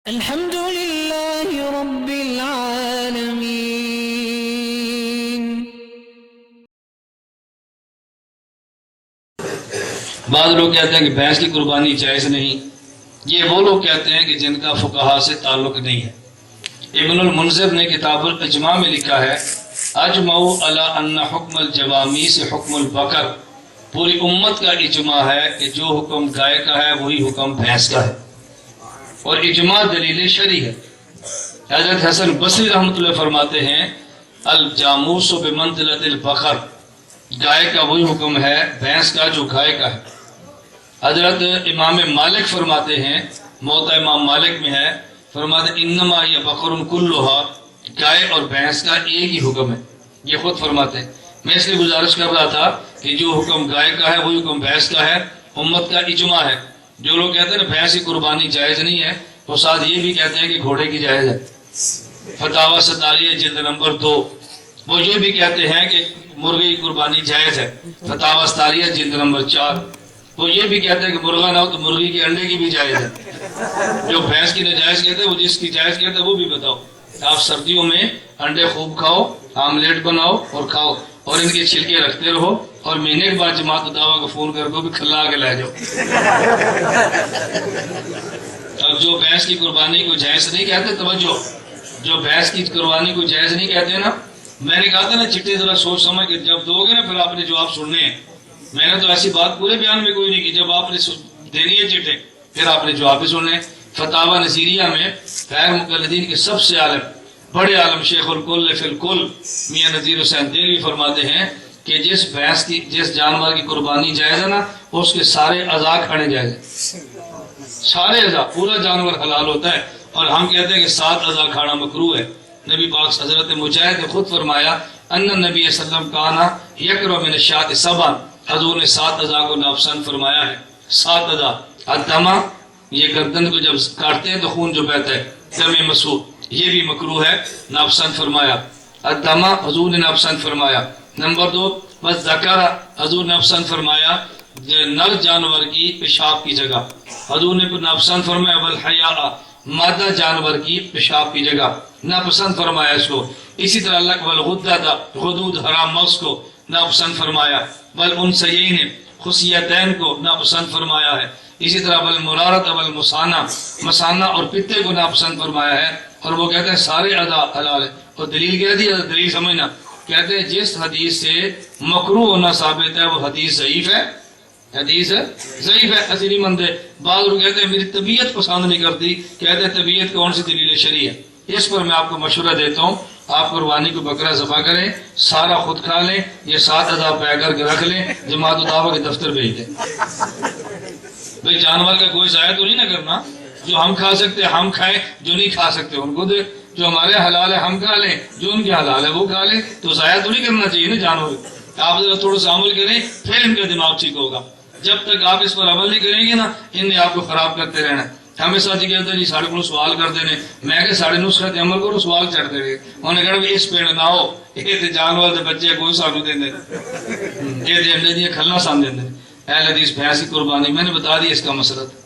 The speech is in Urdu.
الحمد لله رب العالمين. بعض لوگ کہتے ہیں کہ بھینس کی قربانی جائز نہیں. یہ وہ لوگ کہتے ہیں کہ جن کا فقہا سے تعلق نہیں ہے. ابن المنذر نے کتاب الاجماع میں لکھا ہے اجمعوا علی ان حکم الجوامی سے حکم البقر. پوری امت کا اجماع ہے کہ جو حکم گائے کا ہے وہی حکم بھینس کا ہے، اور اجماع دلیل شرعی ہے. حضرت حسن بصری رحمۃ اللہ فرماتے ہیں الجاموس بمنزلۃ البقر، گائے کا وہی حکم ہے بھینس کا جو گائے کا ہے. حضرت امام مالک فرماتے ہیں، موطا امام مالک میں ہے، فرماتے ہیں انما یہ بقر کلھا، گائے اور بھینس کا ایک ہی حکم ہے. یہ خود فرماتے ہیں. میں اس لیے گزارش کر رہا تھا کہ جو حکم گائے کا ہے وہی حکم بھینس کا ہے، امت کا اجماع ہے. جو لوگ کہتے ہیں نا بھینس کی قربانی جائز نہیں ہے، وہ ساتھ یہ بھی کہتے ہیں کہ گھوڑے کی جائز ہے. فتاوی 47 جلد نمبر 2. وہ یہ بھی کہتے ہیں کہ مرغے کی قربانی جائز ہے، فتاوی 47 جلد نمبر 4. وہ یہ بھی کہتے ہیں کہ مرغا نہ ہو تو مرغی کے انڈے کی بھی جائز ہے. جو بھینس کی ناجائز کہتے ہیں وہ جس کی جائز کہتے ہیں وہ بھی بتاؤ. آپ سردیوں میں انڈے خوب کھاؤ، آملیٹ بناؤ اور کھاؤ، اور ان کے چھلکے رکھتے رہو، اور مہینے کے بعد جماعت الدعویٰ کو فون کر کے بھی کھلا کے لے جاؤ. اب جو بھینس کی قربانی کو جائز نہیں کہتے، توجہ، جو بھینس کی قربانی کو جائز نہیں کہتے نا، میں نے کہا تھا نا چٹے ذرا سوچ سمجھ کے جب دو گے نا پھر آپ نے جواب سننے ہیں. میں نے تو ایسی بات پورے بیان میں کوئی نہیں کی، جب آپ نے دینی ہے چٹے پھر آپ نے جواب بھی سننے. فتاوی نصیریہ میں غیر مقلدین کے سب سے عالم، بڑے عالم شیخ الکل فی الکل میاں نذیر حسین دہلوی فرماتے ہیں کہ جس جانور کی قربانی جائز ہے نا اس کے سارے اعضاء کھانے جائز ہیں. سارے اعضاء، پورا جانور حلال ہوتا ہے، اور ہم کہتے ہیں کہ 7 اعضاء کھانا مکروہ ہے. نبی پاک حضرت مجاہد نے خود فرمایا ان نبی صلی اللہ علیہ وسلم کانا یکرہ من الشاۃ سبعا، حضور نے 7 اعضاء کو ناپسند فرمایا ہے. 7 اعضاء. الدمہ، یہ گردن کو جب کاٹتے ہیں تو خون جو بہتا ہے، دم مسفوح، یہ بھی مکروہ ہے، ناپسند فرمایا. الدمہ حضور نے ناپسند فرمایا. نمبر 2 بس ذکر، حضور نے ناپسند فرمایا نر جانور کی پیشاب کی جگہ، حضور نے ناپسند فرمایا. والحیاء، مادہ جانور کی پیشاب کی جگہ ناپسند فرمایا اس کو. اسی طرح اللہ والغدہ، غدود حرام مغز کو ناپسند فرمایا. والانثیین، خصیتین کو ناپسند فرمایا ہے. اسی طرح والمرارۃ والمثانہ، مثانہ اور پتے کو ناپسند فرمایا ہے. اور وہ کہتے ہیں سارے اعضاء حلال ہے. اور دلیل کہہ دی، دلیل سمجھنا، کہتے ہیں جس حدیث سے مکروہ ہونا ثابت ہے وہ حدیث ضعیف ہے. حدیث ضعیف ہے، ایسی نہیں مانتے. بعض لوگ کہتے ہیں میری طبیعت پسند نہیں کرتی، کہتے ہیں طبیعت کون سی دلیل شرعی ہے. اس پر میں آپ کو مشورہ دیتا ہوں، آپ قربانی کو بکرا ذبح کریں، سارا خود کھا لیں، یہ 7 اعضاء پیک کر کے رکھ لیں، جماعت الدعوہ کے دفتر بھیج دیں. بھئی جانور کا کوئی ضائع تو نہیں نہ کرنا. جو ہم کھا سکتے ہم کھائیں، جو نہیں کھا سکتے ان کو دے. جو ہمارے حلال ہے ہم کھا لیں، جو ان کے حلال ہے وہ کھا لیں. تو ضائع تو نہیں کرنا چاہیے نا جانور. آپ ذرا تھوڑا سا عمل کریں پھر ان کا دماغ ٹھیک ہوگا. جب تک آپ اس پر عمل نہیں کریں گے نا، ان نے آپ کو خراب کرتے رہنا. ہمیں ساتھی کہتے ہیں جی ساڑھے کو سوال کر دینے، میں کہ 9.5 عمل کرو سوال چڑھتے رہے. انہوں نے کہا بھی اس پیڑ نہ ہو، یہ جانور دے بچے کوئی سانو دیں دے، یہ انڈے دیا کھلنا سان دیں دے. اہل حدیث بھینس کی قربانی میں نے بتا دی اس کا مسئلہ.